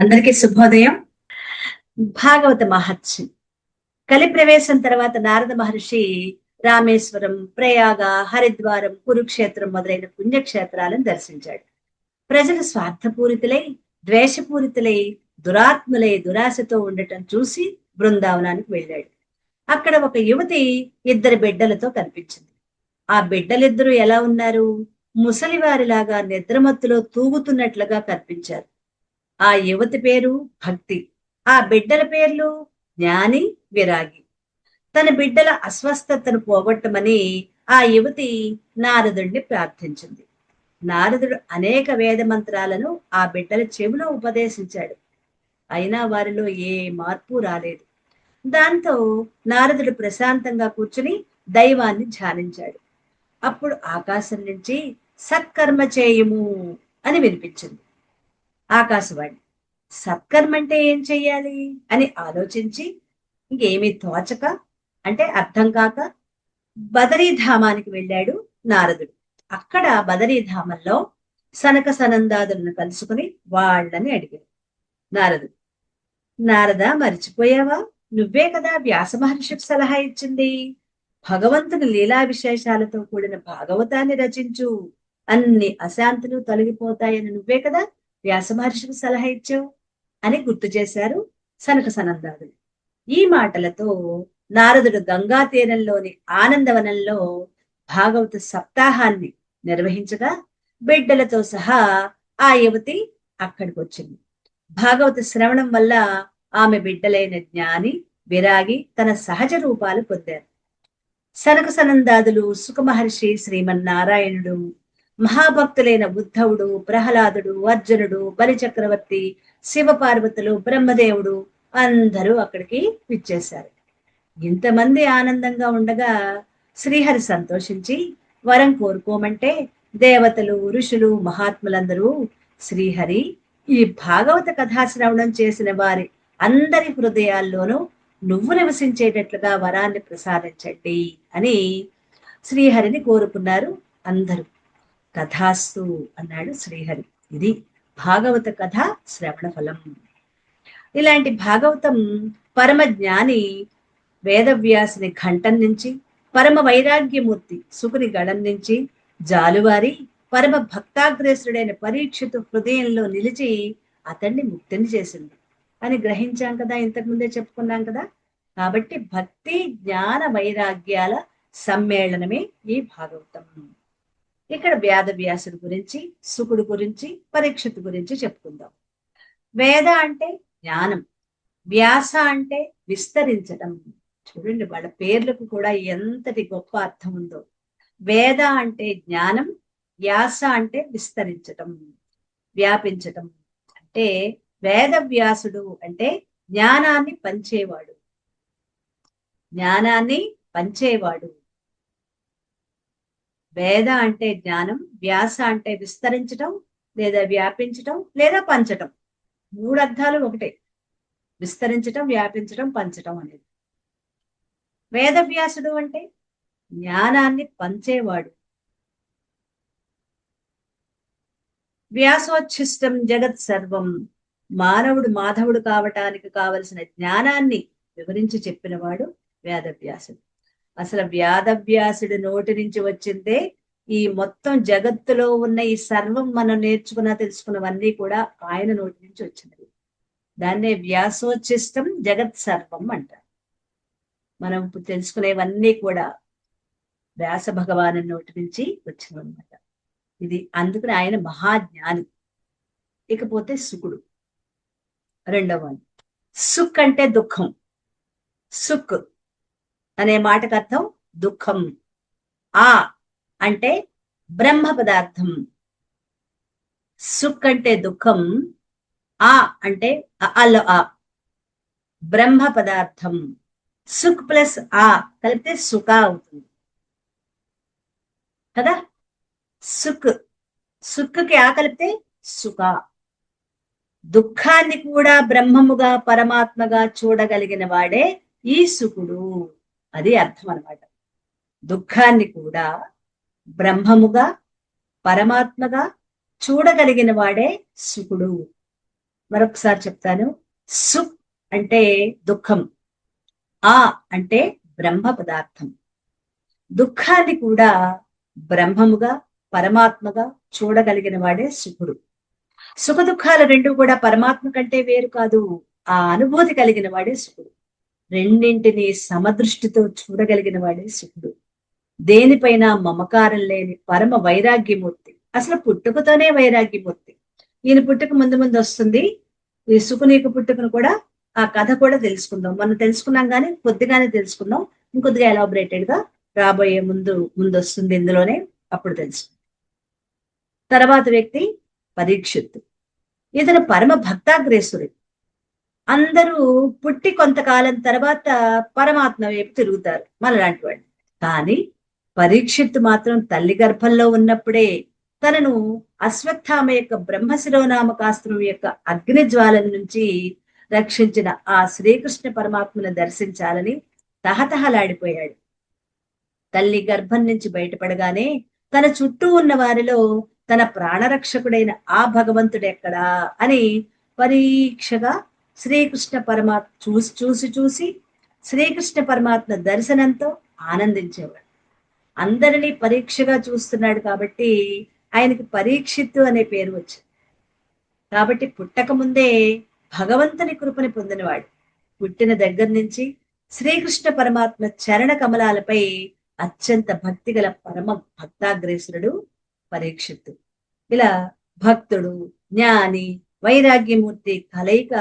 అందరికీ శుభోదయం. భాగవత మహత్యం. కలి ప్రవేశం తర్వాత నారద మహర్షి రామేశ్వరం, ప్రయాగ, హరిద్వారం, కురుక్షేత్రం మొదలైన పుణ్యక్షేత్రాలను దర్శించాడు. ప్రజలు స్వార్థపూరితులై, ద్వేషపూరితులై, దురాత్ములై, దురాశతో ఉండటం చూసి బృందావనానికి వెళ్ళాడు. అక్కడ ఒక యువతి ఇద్దరు బిడ్డలతో కనిపించింది. ఆ బిడ్డలిద్దరూ ఎలా ఉన్నారు? ముసలివారిలాగా నిద్రమత్తులో తూగుతున్నట్లుగా కనిపించారు. ఆ యువతి పేరు భక్తి. ఆ బిడ్డల పేర్లు జ్ఞాని, విరాగి. తన బిడ్డల అస్వస్థతను పోగొట్టమని ఆ యువతి నారదుడిని ప్రార్థించింది. నారదుడు అనేక వేద మంత్రాలను ఆ బిడ్డల చెవిలో ఉపదేశించాడు. అయినా వారిలో ఏ మార్పు రాలేదు. దాంతో నారదుడు ప్రశాంతంగా కూర్చుని దైవాన్ని ధ్యానించాడు. అప్పుడు ఆకాశం నుంచి సత్కర్మ చేయుము అని వినిపించింది. ఆకాశవాణి. సత్కర్మ అంటే ఏం చెయ్యాలి అని ఆలోచించి ఇంకేమీ తోచక, అంటే అర్థం కాక బదరీధామానికి వెళ్ళాడు నారదుడు. అక్కడ బదరీధామంలో సనక సనందాదులను కలుసుకుని వాళ్ళని అడిగాడు నారదుడు. నారద, మరిచిపోయావా? నువ్వే కదా వ్యాస మహర్షికి సలహా ఇచ్చింది. భగవంతుని లీలా విశేషాలతో కూడిన భాగవతాన్ని రచించు, అన్ని అశాంతులు తొలగిపోతాయని నువ్వే కదా వ్యాస మహర్షికి సలహా ఇచ్చావు అని గుర్తు చేశారు సనక సనందాదులు. ఈ మాటలతో నారదుడు గంగా తీరంలోని ఆనందవనంలో భాగవత సప్తాహాన్ని నిర్వహించగా బిడ్డలతో సహా ఆ యువతి అక్కడికి వచ్చింది. భాగవత శ్రవణం వల్ల ఆమె బిడ్డలైన జ్ఞాని, విరాగి తన సహజ రూపాలు పొందారు. సనక సనందాదులు, సుఖమహర్షి, శ్రీమన్నారాయణుడు, మహాభక్తులైన ఉద్ధవుడు, ప్రహ్లాదుడు, అర్జునుడు, బలిచక్రవర్తి, శివపార్వతులు, బ్రహ్మదేవుడు అందరూ అక్కడికి విచ్చేశారు. ఇంతమంది ఆనందంగా ఉండగా శ్రీహరి సంతోషించి వరం కోరుకోమంటే దేవతలు, ఋషులు, మహాత్ములందరూ శ్రీహరి, ఈ భాగవత కథాశ్రవణం చేసిన వారి అందరి హృదయాల్లోనూ నువ్వు నివసించేటట్లుగా వరాన్ని ప్రసాదించండి అని శ్రీహరిని కోరుకున్నారు అందరూ. కథాస్తు అన్నాడు శ్రీహరి. ఇది భాగవత కథ శ్రవణ ఫలం. ఇలాంటి భాగవతం పరమ జ్ఞాని వేదవ్యాసుని ఘంటం నుంచి, పరమ వైరాగ్యమూర్తి సుకుని గళం నుంచి జాలువారి పరమ భక్తాగ్రేసుడైన పరీక్షితు హృదయంలో నిలిచి అతన్ని ముక్తిని చేసింది అని గ్రహించాం కదా, ఇంతకు ముందే చెప్పుకున్నాం కదా. కాబట్టి భక్తి, జ్ఞాన, వైరాగ్యాల సమ్మేళనమే ఈ భాగవతం. ఇక్కడ వేదవ్యాసుడి గురించి, సుకుడు గురించి, పరీక్షితు గురించి చెప్పుకుందాం. వేద అంటే జ్ఞానం, వ్యాస అంటే విస్తరించడం. చూడండి వాళ్ళ పేర్లకు కూడా ఎంతటి గొప్ప అర్థం ఉందో. వేద అంటే జ్ఞానం, వ్యాస అంటే విస్తరించటం, వ్యాపించటం. అంటే వేదవ్యాసుడు అంటే జ్ఞానాన్ని పంచేవాడు, జ్ఞానాన్ని పంచేవాడు. వేద అంటే జ్ఞానం, వ్యాస అంటే విస్తరించటం లేదా వ్యాపించటం లేదా పంచటం. మూడు అర్థాలు ఒకటే, విస్తరించటం, వ్యాపించటం, పంచటం అనేది. వేదవ్యాసుడు అంటే జ్ఞానాన్ని పంచేవాడు. వ్యాసోచ్ఛిష్టం జగత్ సర్వం, మానవుడు మాధవుడు కావటానికి కావలసిన జ్ఞానాన్ని వివరించి చెప్పినవాడు వేదవ్యాసుడు. అసలు వేదవ్యాసుడి నోటి నుంచి వచ్చిందే ఈ మొత్తం జగత్తులో ఉన్న ఈ సర్వం మనం నేర్చుకున్నా తెలుసుకున్నవన్నీ కూడా ఆయన నోటి నుంచి వచ్చినవి. దాన్నే వ్యాసోచ్ఛిష్టం జగత్ సర్వం అంటారు. మనం ఇప్పుడు తెలుసుకునేవన్నీ కూడా వ్యాస భగవాను నోటి నుంచి వచ్చినవన్నమాట. ఇది అందుకని ఆయన మహాజ్ఞాని. ఇకపోతే సుకుడు రెండవ. సుక్ అంటే దుఃఖం. సుక్ అనే మాటకు అర్థం దుఃఖం. ఆ అంటే బ్రహ్మ పదార్థం. సుక్ అంటే దుఃఖం, ఆ అంటే అల్లో ఆ బ్రహ్మ పదార్థం. సుక్ ప్లస్ ఆ కలిపితే సుఖ అవుతుంది కదా. సుక్, సుక్కి ఆ కలిపితే సుఖ. దుఃఖాన్ని కూడా బ్రహ్మముగా, పరమాత్మగా చూడగలిగిన వాడే ఈ సుకుడు. అది అర్థం అన్నమాట. దుఃఖాన్ని కూడా బ్రహ్మముగా, పరమాత్మగా చూడగలిగిన వాడే సుకుడు. మరొకసారి చెప్తాను. సు అంటే దుఃఖం, ఆ అంటే బ్రహ్మ పదార్థం. దుఃఖాన్ని కూడా బ్రహ్మముగా, పరమాత్మగా చూడగలిగిన వాడే సుఖుడు. సుఖ దుఃఖాలు రెండు కూడా పరమాత్మ కంటే వేరు కాదు. ఆ అనుభూతి కలిగిన వాడే సుఖుడు. రెండింటిని సమదృష్టితో చూడగలిగిన వాడే సుఖుడు. దేనిపైన మమకారం లేని పరమ వైరాగ్యమూర్తి. అసలు పుట్టుకతోనే వైరాగ్యమూర్తి. ఈయన పుట్టుక ముందు ముందు వస్తుంది. ఈ సుఖనీకు పుట్టుకను కూడా ఆ కథ కూడా తెలుసుకుందాం. మనం తెలుసుకున్నాం కానీ కొద్దిగానే తెలుసుకుందాం. ఇంకొద్దిగా ఎలాబొరేటెడ్ గా రాబోయే ముందు వస్తుంది ఇందులోనే, అప్పుడు తెలుసు. తర్వాత వ్యక్తి పరీక్షిత్తు. ఇతను పరమ భక్తాగ్రేసుడు. అందరూ పుట్టి కొంతకాలం తర్వాత పరమాత్మ వైపు తిరుగుతారు మనలాంటి వాళ్ళు. కానీ పరీక్షిత్తు మాత్రం తల్లి గర్భంలో ఉన్నప్పుడే తనను అశ్వత్థామ యొక్క బ్రహ్మశిరోనామకాస్త్రం యొక్క అగ్ని జ్వాలల నుంచి రక్షించిన ఆ శ్రీకృష్ణ పరమాత్మను దర్శించాలని తహతహలాడిపోయాడు. తల్లి గర్భం నుంచి బయటపడగానే తన చుట్టూ ఉన్న వారిలో తన ప్రాణరక్షకుడైన ఆ భగవంతుడెక్కడా అని పరీక్షగా శ్రీకృష్ణ పరమాత్మ చూసి శ్రీకృష్ణ పరమాత్మ దర్శనంతో ఆనందించేవాడు. అందరినీ పరీక్షగా చూస్తున్నాడు కాబట్టి ఆయనకి పరీక్షిత్తు అనే పేరు వచ్చింది. కాబట్టి పుట్టక ముందే భగవంతుని కృపని పొందినవాడు. పుట్టిన దగ్గర నుంచి శ్రీకృష్ణ పరమాత్మ చరణ కమలాలపై అత్యంత భక్తి గల పరమ భక్తాగ్రేసురుడు పరీక్షిత్తు. ఇలా భక్తుడు, జ్ఞాని, వైరాగ్యమూర్తి కలయిక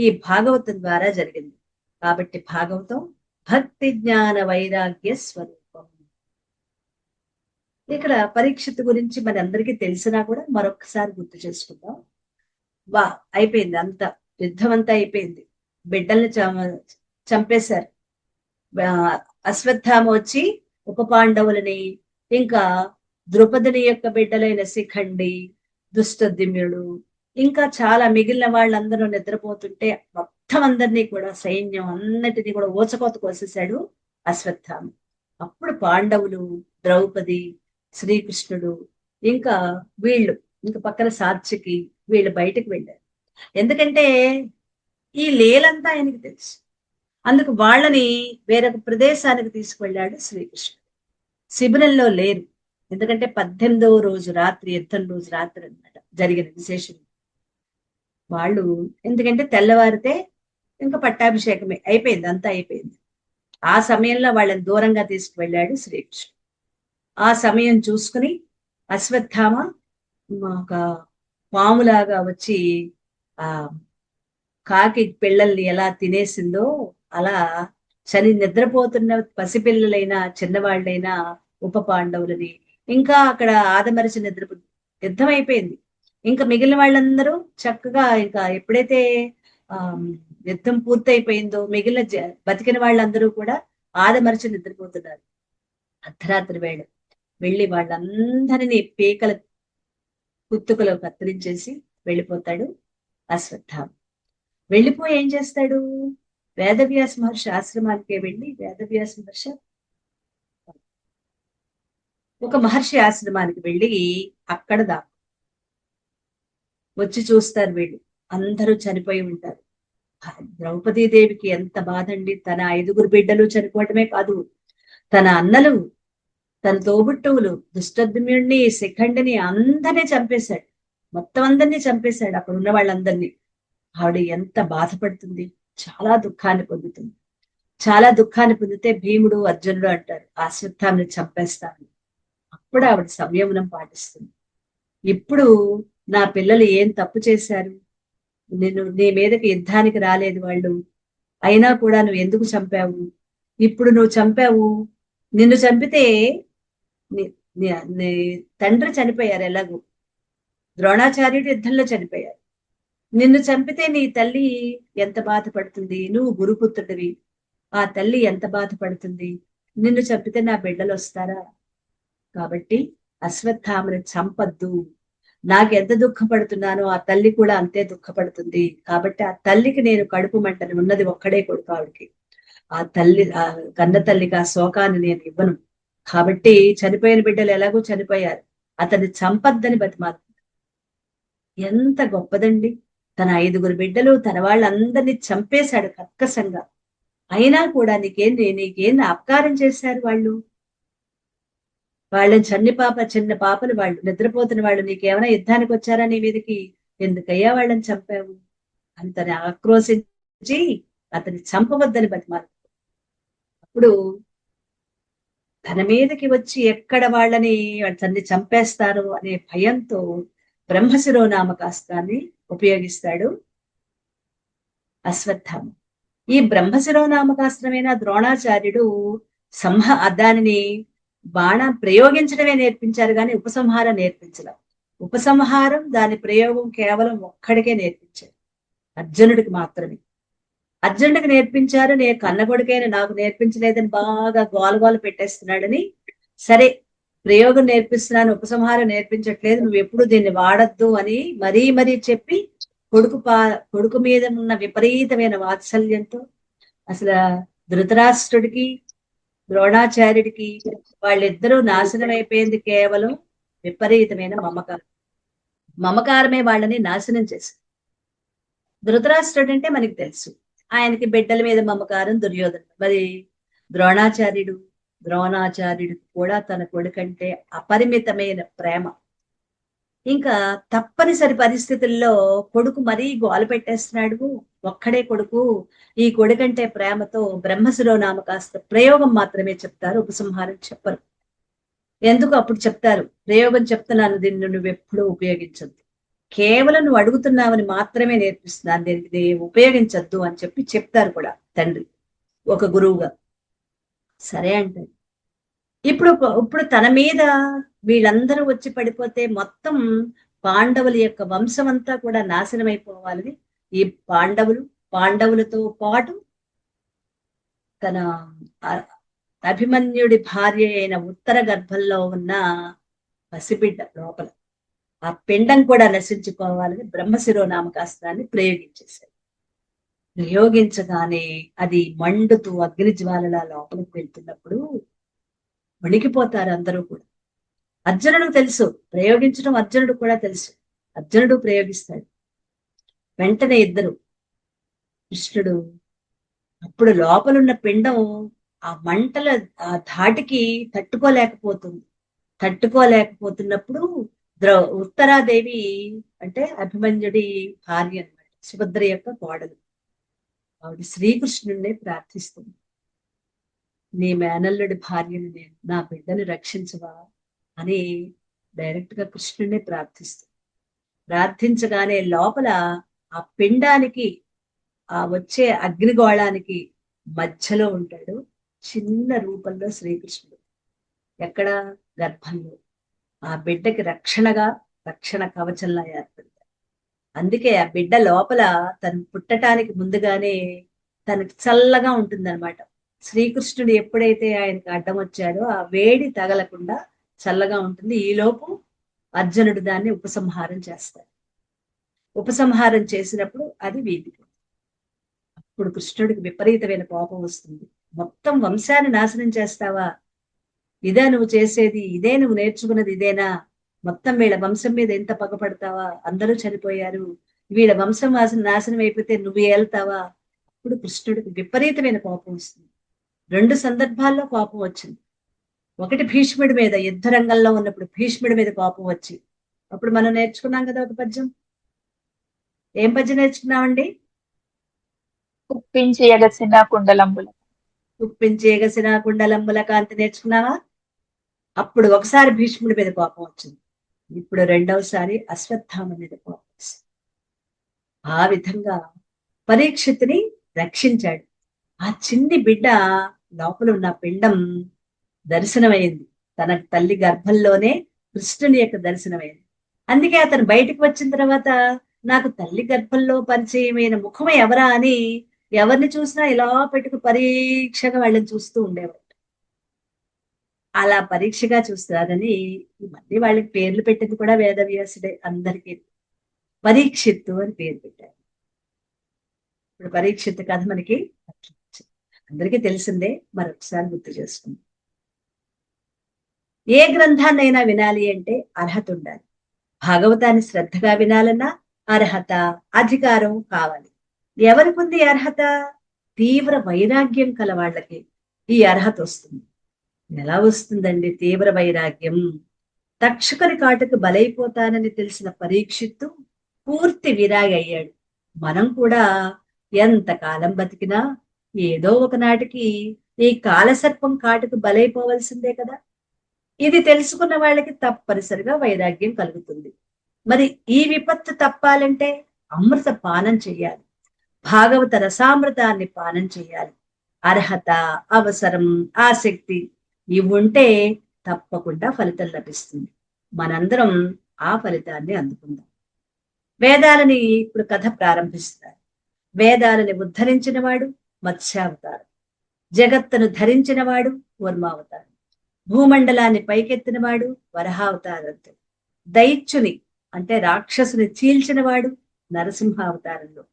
ఈ భాగవతం ద్వారా జరిగింది. కాబట్టి భాగవతం భక్తి జ్ఞాన వైరాగ్య స్వరూపం. ఇక్కడ పరీక్షిత్తు గురించి మనందరికీ తెలిసినా కూడా మరొకసారి గుర్తు చేసుకుందాం. అయిపోయింది, అంతా యుద్ధం అంతా అయిపోయింది. బిడ్డల్ని చంపేశారు. అశ్వత్థామ వచ్చి ఉప పాండవులని, ఇంకా ద్రౌపదిని యొక్క బిడ్డలైన శిఖండి, దుష్టద్యుమ్నుడు, ఇంకా చాలా మిగిలిన వాళ్ళందరూ నిద్రపోతుంటే మొత్తం అందరినీ కూడా సైన్యం అన్నిటినీ కూడా ఊచకోత కోసేశాడు అశ్వత్థామ. అప్పుడు పాండవులు, ద్రౌపది, శ్రీకృష్ణుడు, ఇంకా వీళ్ళు, ఇంకా పక్కన సాత్వికి, వీళ్ళు బయటకు వెళ్ళారు. ఎందుకంటే ఈ లీలంతా ఆయనకి తెలుసు. అందుకు వాళ్ళని వేరొక ప్రదేశానికి తీసుకువెళ్ళాడు శ్రీకృష్ణుడు. శిబిరంలో లేరు. ఎందుకంటే 18వ రోజు రాత్రి, యుద్ధం రోజు రాత్రి అన్నమాట జరిగిన విశేషం. వాళ్ళు ఎందుకంటే తెల్లవారితే ఇంకా పట్టాభిషేకమే అయిపోయింది, అంతా అయిపోయింది. ఆ సమయంలో వాళ్ళని దూరంగా తీసుకువెళ్ళాడు శ్రీకృష్ణుడు. ఆ సమయం చూసుకుని అశ్వత్థామ ఒక పాములాగా వచ్చి ఆ కాకి పిల్లల్ని ఎలా తినేసిందో అలా నిద్రపోతున్న పసిపిల్లలైనా చిన్నవాళ్ళైనా ఉప పాండవులని ఇంకా అక్కడ ఆదమరిచి యుద్ధం అయిపోయింది. ఇంకా మిగిలిన వాళ్ళందరూ చక్కగా ఇంకా ఎప్పుడైతే యుద్ధం పూర్తయిపోయిందో మిగిలిన బతికిన వాళ్ళందరూ కూడా ఆదమరిచి నిద్రపోతున్నారు. అర్ధరాత్రి వేళ వెళ్ళి వాళ్ళందరినీ పీకల కుత్తుకలో కత్తిరించేసి వెళ్ళిపోతాడు అశ్వత్థామ. వెళ్ళిపోయి ఏం చేస్తాడు? వేదవ్యాస మహర్షి ఆశ్రమానికి వెళ్ళి వేదవ్యాస మహర్షి ఒక మహర్షి ఆశ్రమానికి వెళ్ళి అక్కడ వచ్చి చూస్తారు. వీళ్ళు అందరూ చనిపోయి ఉంటారు. ద్రౌపదీదేవికి ఎంత బాధ అండి. తన 5గురు బిడ్డలు చనిపోవటమే కాదు, తన అన్నలు, తన తోబుట్టువులు, దుష్టద్యుమ్నుడిని, శిఖండిని అందరినీ చంపేశాడు. మొత్తం అందరినీ చంపేశాడు, అక్కడ ఉన్న వాళ్ళందరినీ. ఆవిడ ఎంత బాధపడుతుంది, చాలా దుఃఖాన్ని పొందుతుంది. చాలా దుఃఖాన్ని పొందితే భీముడు, అర్జునుడు అంటారు అశ్వత్థామని చంపేస్తాను. అప్పుడు ఆవిడ సంయమనం పాటిస్తుంది. ఇప్పుడు నా పిల్లలు ఏం తప్పు చేశారు? నీ మీదకి యుద్ధానికి రాలేదు వాళ్ళు, అయినా కూడా నువ్వు ఎందుకు చంపావు? ఇప్పుడు నువ్వు చంపావు, నిన్ను చంపితే నీ తండ్రి చనిపోయారు, ఎలాగూ ద్రోణాచార్యుడు యుద్ధంలో చనిపోయారు. నిన్ను చంపితే నీ తల్లి ఎంత బాధపడుతుంది? నువ్వు గురుపుత్రుడివి, ఆ తల్లి ఎంత బాధపడుతుంది? నిన్ను చంపితే నా బిడ్డలు వస్తారా? కాబట్టి అశ్వత్థామని చంపద్దు. నాకెంత దుఃఖపడుతున్నానో ఆ తల్లి కూడా అంతే దుఃఖపడుతుంది. కాబట్టి ఆ తల్లికి నేను కడుపు మంటని, ఉన్నది ఒక్కడే కొడుకు ఆవిడికి, ఆ తల్లి, ఆ కన్న తల్లికి ఆ శోకాన్ని నేను ఇవ్వను. కాబట్టి చనిపోయిన బిడ్డలు ఎలాగో చనిపోయారు, అతన్ని చంపద్దని బతిమాలుతుంది. ఎంత గొప్పదండి తన 5 బిడ్డలు తన వాళ్ళందరినీ చంపేశాడు కర్కశంగా. అయినా కూడా నీకేం అపకారం చేశారు వాళ్ళు? వాళ్ళని చిన్న పాపలు వాళ్ళు, నిద్రపోతున్న వాళ్ళు నీకేమైనా యుద్ధానికి వచ్చారా నీ మీదకి? ఎందుకయ్యా వాళ్ళని చంపావు అని తను ఆక్రోశించి అతన్ని చంపవద్దని బతిమాలు. అప్పుడు తన మీదకి వచ్చి ఎక్కడ వాళ్ళని తన్ని చంపేస్తారు అనే భయంతో బ్రహ్మశిరోనామకాస్త్రాన్ని ఉపయోగిస్తాడు అశ్వత్థామ. ఈ బ్రహ్మశిరోనామకాస్త్రమైన ద్రోణాచార్యుడు దానిని బాణం ప్రయోగించడమే నేర్పించారు కానీ ఉపసంహారం నేర్పించడం. ఉపసంహారం దాని ప్రయోగం కేవలం ఒక్కడికే నేర్పించారు, అర్జునుడికి మాత్రమే. అర్జునుడికి నేర్పించారు, నేను కన్న కొడుకైన నాకు నేర్పించలేదని బాగా గోలగోల పెట్టేస్తున్నాడని, సరే ప్రయోగం నేర్పిస్తున్నాను ఉపసంహారం నేర్పించట్లేదు, నువ్వు ఎప్పుడు దీన్ని వాడద్దు అని మరీ చెప్పి కొడుకు మీద ఉన్న విపరీతమైన వాత్సల్యంతో అసలు ధృతరాష్ట్రుడికి ద్రోణాచార్యుడికి వాళ్ళిద్దరూ నాశనం అయిపోయింది కేవలం విపరీతమైన మమకారమే వాళ్ళని నాశనం చేసింది. ధృతరాష్ట్రుడు అంటే మనకి తెలుసు, ఆయనకి బిడ్డల మీద మమకారం, దుర్యోధన. మరి ద్రోణాచార్యుడికి కూడా తన కొడుకంటే అపరిమితమైన ప్రేమ. ఇంకా తప్పనిసరి పరిస్థితుల్లో కొడుకు మరీ గోల పెట్టేస్తున్నాడు, ఒక్కడే కొడుకు, ఈ కొడుకంటే ప్రేమతో బ్రహ్మశిరోనామకాస్త్ర ప్రయోగం మాత్రమే చెప్తారు, ఉపసంహారం చెప్పరు. ఎందుకు అప్పుడు చెప్తారు, ప్రయోగం చెప్తున్నాను, దీన్ని నువ్వెప్పుడూ ఉపయోగించద్దు, కేవలం నువ్వు అడుగుతున్నావని మాత్రమే నేర్పిస్తున్నాను, దీనికి ఉపయోగించద్దు అని చెప్తారు కూడా తండ్రి ఒక గురువుగా. సరే అంటే ఇప్పుడు తన మీద వీళ్ళందరూ వచ్చి పడిపోతే మొత్తం పాండవుల యొక్క వంశం అంతా కూడా నాశనం అయిపోవాలని ఈ పాండవులతో పాటు తన అభిమన్యుడి భార్య అయిన ఉత్తర గర్భంలో ఉన్న పసిబిడ్డ లోపల ఆ పిండం కూడా నశించుకోవాలని బ్రహ్మశిరోనామకాస్త్రాన్ని ప్రయోగించేశారు. ప్రయోగించగానే అది మండుతూ అగ్ని జ్వాలలా లోపలికి వెళ్తున్నప్పుడు వణికిపోతారు అందరూ కూడా. అర్జునుడు తెలుసు ప్రయోగించడం, అర్జునుడు కూడా తెలుసు, అర్జునుడు ప్రయోగిస్తాడు. వెంటనే ఇద్దరు కృష్ణుడు అప్పుడు లోపలున్న పిండం ఆ మంటల ఆ ధాటికి తట్టుకోలేకపోతున్నప్పుడు ఉత్తరాదేవి అంటే అభిమన్యుడి భార్య అన్నమాట, సుభద్ర యొక్క కోడలు, ఆవిడ శ్రీకృష్ణుడినే ప్రార్థిస్తుంది, నీ మేనల్లుడి భార్యను నేను, నా బిడ్డని రక్షించవా అని డైరెక్ట్ గా కృష్ణుడినే ప్రార్థించగానే లోపల ఆ పిండానికి ఆ వచ్చే అగ్నిగోళానికి మధ్యలో ఉంటాడు చిన్న రూపంలో శ్రీకృష్ణుడు. ఎక్కడ? గర్భంలో. ఆ బిడ్డకి రక్షణ కవచంలా ఏర్పడతాడు. అందుకే ఆ బిడ్డ లోపల తను పుట్టడానికి ముందుగానే తనకి చల్లగా ఉంటుందన్నమాట. శ్రీకృష్ణుడు ఎప్పుడైతే ఆయనకు అడ్డం వచ్చాడో ఆ వేడి తగలకుండా చల్లగా ఉంటుంది. ఈలోపు అర్జునుడు దాన్ని ఉపసంహారం చేస్తాడు. ఉపసంహారం చేసినప్పుడు అది వీధికి. అప్పుడు కృష్ణుడికి విపరీతమైన కోపం వస్తుంది. మొత్తం వంశాన్ని నాశనం చేస్తావా? ఇదే నువ్వు చేసేది? ఇదే నువ్వు నేర్చుకున్నది? ఇదేనా? మొత్తం వీళ్ళ వంశం మీద ఎంత పగపడతావా? అందరూ చనిపోయారు, వీళ్ళ వంశం నాశనం అయిపోతే నువ్వు ఏళ్తావా? అప్పుడు కృష్ణుడికి విపరీతమైన కోపం వస్తుంది. 2 సందర్భాల్లో కోపం వచ్చింది. ఒకటి భీష్ముడి మీద, యుద్ధ రంగంలో ఉన్నప్పుడు భీష్ముడి మీద కోపం వచ్చి, అప్పుడు మనం నేర్చుకున్నాం కదా ఒక పద్యం. ఏం పద్యం నేర్చుకున్నామండి? ఉప్పించి ఎగసిన కుండలంబుల కాంతి నేర్చుకున్నావా? అప్పుడు ఒకసారి భీష్ముడి మీద కోపం వచ్చింది, ఇప్పుడు రెండవసారి అశ్వత్థామ మీద కోపం వచ్చింది. ఆ విధంగా పరీక్షిత్తుని రక్షించాడు. ఆ చిన్ని బిడ్డ లోపల ఉన్న పిండం దర్శనమైంది, తన తల్లి గర్భంలోనే కృష్ణుని యొక్క దర్శనమైంది. అందుకే అతను బయటకు వచ్చిన తర్వాత నాకు తల్లి గర్భంలో పరిచయమైన ముఖం ఎవరా అని ఎవరిని చూసినా ఇలా పెట్టుకు పరీక్షగా వాళ్ళని చూస్తూ ఉండేవాడు. అలా పరీక్షగా చూస్తారని మళ్ళీ వాళ్ళకి పేర్లు పెట్టింది కూడా వేదవ్యాసుడే. అందరికీ పరీక్షిత్తు అని పేరు పెట్టారు. ఇప్పుడు పరీక్షిత్తు కథ మనకి అందరికీ తెలిసిందే, మరొకసారి గుర్తు చేసుకుందాం. ఏ గ్రంథాన్నైనా వినాలి అంటే అర్హత ఉండాలి. భాగవతాన్ని శ్రద్ధగా వినాలన్నా అర్హత, అధికారం కావాలి. ఎవరికి ఉంది అర్హత? తీవ్ర వైరాగ్యం కల వాళ్ళకి ఈ అర్హత వస్తుంది. ఎలా వస్తుందండి తీవ్ర వైరాగ్యం? తక్షకుని కాటుకు బలైపోతానని తెలిసిన పరీక్షిత్తు పూర్తి విరాగి అయ్యాడు. మనం కూడా ఎంతకాలం బతికినా ఏదో ఒకనాటికి ఈ కాలసర్పం కాటుకు బలైపోవలసిందే కదా. ఇది తెలుసుకున్న వాళ్ళకి తప్పనిసరిగా వైరాగ్యం కలుగుతుంది. మరి ఈ విపత్తు తప్పాలంటే అమృత పానం చెయ్యాలి, భాగవత రసామృతాన్ని పానం చెయ్యాలి. అర్హత, అవసరం, ఆసక్తి ఇవి ఉంటే తప్పకుండా ఫలితం లభిస్తుంది. మనందరం ఆ ఫలితాన్ని అందుకుందాం. వేదాలని ఇప్పుడు కథ ప్రారంభిస్తారు. వేదాలని ఉద్ధరించిన వాడు మత్స్యావతారం, జగత్తును ధరించిన వాడు కూర్మావతారం, భూమండలాన్ని పైకెత్తిన వాడు వరహావతారంతో, దైత్యుని అంటే రాక్షసుని చీల్చిన వాడు నరసింహావతారంలో,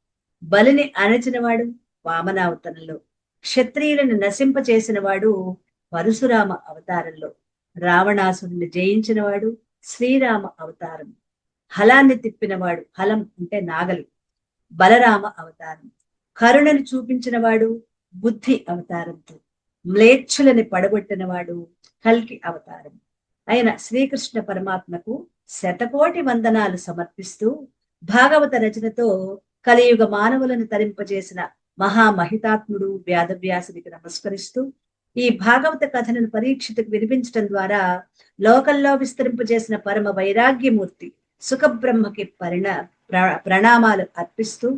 బలిని అణచిన వాడు వామనావతారంలో, క్షత్రియులను నశింపచేసిన వాడు పరశురామ అవతారంలో, రావణాసురుని జయించిన వాడు శ్రీరామ అవతారం, హలాన్ని తిప్పినవాడు, హలం అంటే నాగలి, బలరామ అవతారం, కరుణను చూపించిన వాడు బుద్ధి అవతారంతో, మ్లేచ్ఛులని పడగొట్టిన వాడు కల్కి అవతారం అయిన శ్రీకృష్ణ పరమాత్మకు శతకోటి వందనాలు సమర్పిస్తూ భాగవత రచనతో కలియుగ మానవులను తరింపజేసిన మహామహితాత్ముడు వేదవ్యాసునికి నమస్కరిస్తూ ఈ భాగవత కథలను పరీక్షితకు వినిపించడం ద్వారా లోకంలో విస్తరింపజేసిన పరమ వైరాగ్యమూర్తి సుఖబ్రహ్మకి ప్రణామాలు అర్పిస్తూ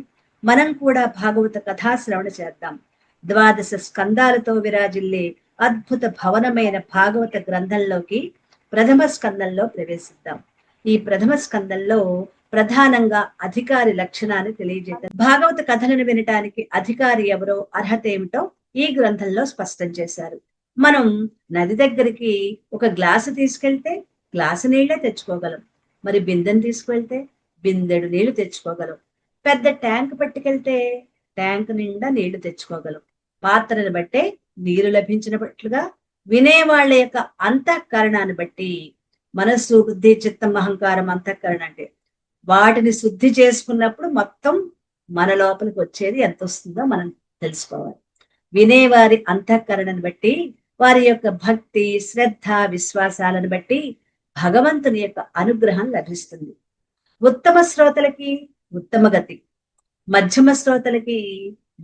మనం కూడా భాగవత కథా శ్రవణ చేద్దాం. 12 స్కందాలతో విరాజిల్లే అద్భుత భవనమైన భాగవత గ్రంథంలోకి ప్రథమ స్కందంలో ప్రవేశిద్దాం. ఈ ప్రథమ స్కందంలో ప్రధానంగా అధికారి లక్షణాన్ని తెలియజేద్దాం. భాగవత కథలను వినటానికి అధికారి ఎవరో, అర్హత ఏమిటో ఈ గ్రంథంలో స్పష్టం చేశారు. మనం నది దగ్గరికి ఒక గ్లాసు తీసుకెళ్తే గ్లాసు నీళ్లే తెచ్చుకోగలం. మరి బిందెను తీసుకువెళ్తే బిందెడు నీళ్లు తెచ్చుకోగలం. పెద్ద ట్యాంక్ పట్టుకెళ్తే ట్యాంక్ నిండా నీళ్లు తెచ్చుకోగలం. పాత్రను బట్టే నీరు లభించినట్లుగా వినేవాళ్ల యొక్క అంతఃకరణాన్ని బట్టి, మనస్సు, బుద్ధి, చిత్తం, అహంకారం, అంతఃకరణ అంటే వాటిని శుద్ధి చేసుకున్నప్పుడు మొత్తం మన లోపలికి వచ్చేది ఎంత వస్తుందో మనం తెలుసుకోవాలి. వినేవారి అంతఃకరణను బట్టి, వారి యొక్క భక్తి, శ్రద్ధ, విశ్వాసాలను బట్టి భగవంతుని యొక్క అనుగ్రహం లభిస్తుంది. ఉత్తమ శ్రోతలకి ఉత్తమ గతి, మధ్యమ శ్రోతలకి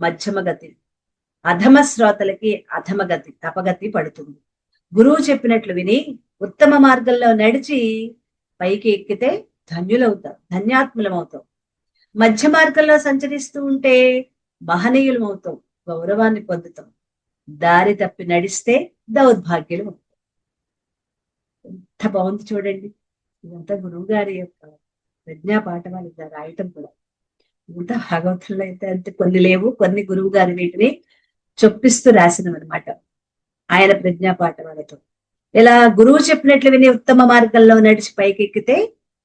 మధ్యమ గతి, అధమ శ్రోతలకి అధమ గతి, అపగతి పడుతుంది. గురువు చెప్పినట్లు విని ఉత్తమ మార్గంలో నడిచి పైకి ఎక్కితే ధన్యులవుతాం, ధన్యాత్ములమవుతాం. మధ్య మార్గంలో సంచరిస్తూ ఉంటే మహనీయులమవుతాం, గౌరవాన్ని పొందుతాం. దారి తప్పి నడిస్తే దౌర్భాగ్యులు అవుతాం. ఎంత బాగుంది చూడండి. ఇదంతా గురువు గారి యొక్క ప్రజ్ఞా పాఠవాలు రాయటం కూడా. ఇంత భాగవతంలో అయితే అంతే, కొన్ని లేవు, కొన్ని గురువు గారి వీటిని చొప్పిస్తూ రాసినవన్నమాట ఆయన ప్రజ్ఞా పాఠవాలతో. ఇలా గురువు చెప్పినట్లు విని ఉత్తమ మార్గంలో నడిచి పైకి ఎక్కితే,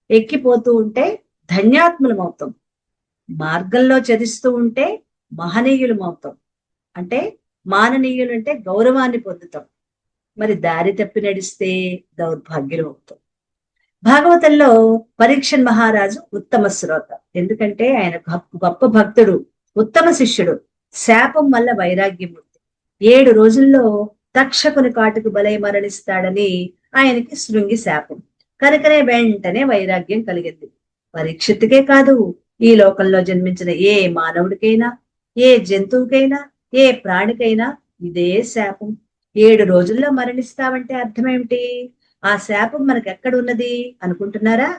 ఎక్కిపోతూ ఉంటే ధన్యాత్ములం అవుతాం. మార్గంలో చరిస్తూ ఉంటే మహనీయులం అవుతాం. అంటే మాననీయులు అంటే గౌరవాన్ని పొందుతాం. మరి దారి తప్పి నడిస్తే దౌర్భాగ్యులు అవుతాం. భాగవతంలో పరీక్షన్ మహారాజు ఉత్తమ శ్రోత. ఎందుకంటే ఆయన గొప్ప భక్తుడు, ఉత్తమ శిష్యుడు. శాపం వల్ల వైరాగ్యమూర్తి. 7 రోజుల్లో తక్షకుని కాటుకు బలై మరణిస్తాడని ఆయనకి శృంగి శాపం. కనుకనే వెంటనే వైరాగ్యం కలిగింది. పరీక్షిత్తుకే కాదు, ఈ లోకంలో జన్మించిన ఏ మానవుడికైనా, ఏ జంతువుకైనా, ఏ ప్రాణికైనా ఇదే శాపం. 7 రోజుల్లో మరణిస్తామంటే అర్థమేమిటి? ఆ శాపం మనకు ఎక్కడ ఉన్నది అనుకుంటున్నారా?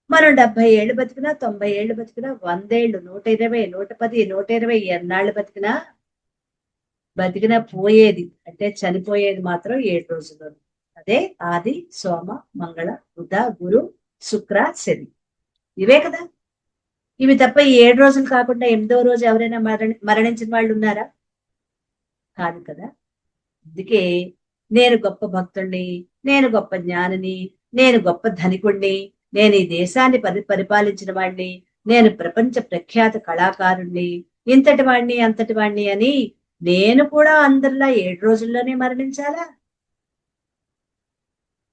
మనం 70 ఏళ్ళు బతికినా, 90 ఏళ్ళు బతికినా, 100 ఏళ్ళు, 120, 110, 120 ఎన్నాళ్ళు బతికినా పోయేది అంటే చనిపోయేది మాత్రం 7 రోజుల్లో. అదే ఆది, సోమ, మంగళ, బుధ, గురు, శుక్ర, శని. ఇవే కదా. ఇవి తప్ప ఈ 7 రోజులు కాకుండా 8వ రోజు ఎవరైనా మరణించిన వాళ్ళు ఉన్నారా? కాదు కదా. అందుకే నేను గొప్ప భక్తుణ్ణి, నేను గొప్ప జ్ఞానిని, నేను గొప్ప ధనికుణ్ణి, నేను ఈ దేశాన్ని పరిపాలించిన వాడిని, నేను ప్రపంచ ప్రఖ్యాత కళాకారుణ్ణి, ఇంతటి వాడిని అంతటి వాడిని అని నేను కూడా అందరిలా 7 రోజుల్లోనే మరణించాలా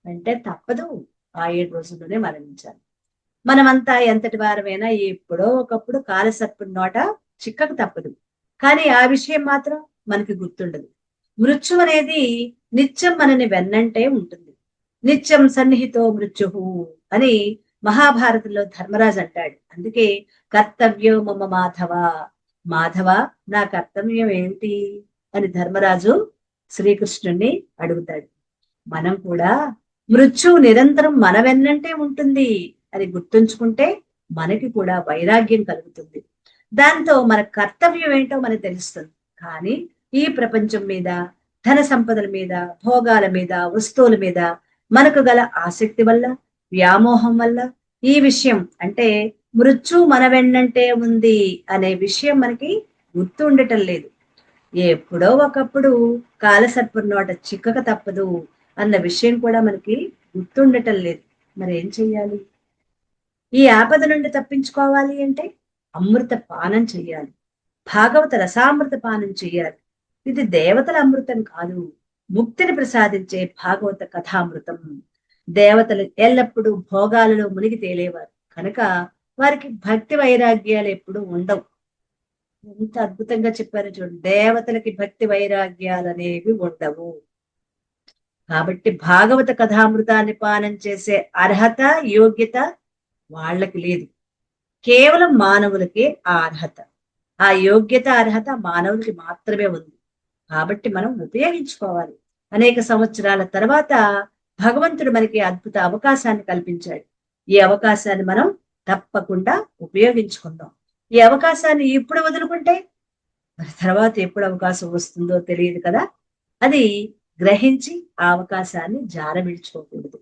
అంటే తప్పదు. ఆ 7 రోజుల్లోనే మరణించాలి. మనమంతా ఎంతటి వారమైనా ఎప్పుడో ఒకప్పుడు కాలసర్పుని నోట చిక్కకు తప్పదు. కానీ ఆ విషయం మాత్రం మనకి గుర్తుండదు. మృత్యు అనేది నిత్యం మనని వెన్నంటే ఉంటుంది. నిత్యం సన్నిహితో మృత్యుహు అని మహాభారతంలో ధర్మరాజు అంటాడు. అందుకే కర్తవ్యం మమ మాధవ, మాధవ నా కర్తవ్యం ఏంటి అని ధర్మరాజు శ్రీకృష్ణుణ్ణి అడుగుతాడు. మనం కూడా మృత్యువు నిరంతరం మన వెన్నంటే ఉంటుంది అని గుర్తుంచుకుంటే మనకి కూడా వైరాగ్యం కలుగుతుంది. దాంతో మన కర్తవ్యం ఏంటో మనకు తెలుస్తుంది. కానీ ఈ ప్రపంచం మీద, ధన సంపదల మీద, భోగాల మీద, వస్తువుల మీద మనకు గల ఆసక్తి వల్ల, వ్యామోహం వల్ల ఈ విషయం అంటే మృత్యు మన వెన్నంటే ఉంది అనే విషయం మనకి గుర్తు ఉండటం లేదు. ఎప్పుడో ఒకప్పుడు కాలసర్పం నోట చిక్కక తప్పదు అన్న విషయం కూడా మనకి గుర్తుండటం లేదు. మరి ఏం చెయ్యాలి? ఈ ఆపద నుండి తప్పించుకోవాలి అంటే అమృత పానం చెయ్యాలి. భాగవత రసామృత పానం చెయ్యాలి. ఇది దేవతల అమృతం కాదు, ముక్తిని ప్రసాదించే భాగవత కథామృతం. దేవతలు ఎల్లప్పుడూ భోగాలలో మునిగి తేలేవారు కనుక వారికి భక్తి వైరాగ్యాలు ఎప్పుడు ఉండవు. ఎంత అద్భుతంగా చెప్పారు చూడండి. దేవతలకి భక్తి వైరాగ్యాలు అనేవి ఉండవు. కాబట్టి భాగవత కథామృతాన్ని పానం చేసే అర్హత, యోగ్యత వాళ్ళకి లేదు. కేవలం మానవులకే ఆ అర్హత, ఆ యోగ్యత, అర్హత మానవులకి మాత్రమే ఉంది. కాబట్టి మనం ఉపయోగించుకోవాలి. అనేక సంవత్సరాల తర్వాత భగవంతుడు మనకి అద్భుత అవకాశాన్ని కల్పించాడు. ఈ అవకాశాన్ని మనం తప్పకుండా ఉపయోగించుకుందాం. ఈ అవకాశాన్ని ఇప్పుడు వదులుకుంటే మరి తర్వాత ఎప్పుడు అవకాశం వస్తుందో తెలియదు కదా. అది గ్రహించి ఆ అవకాశాన్ని జారవిడ్చుకోకూడదు.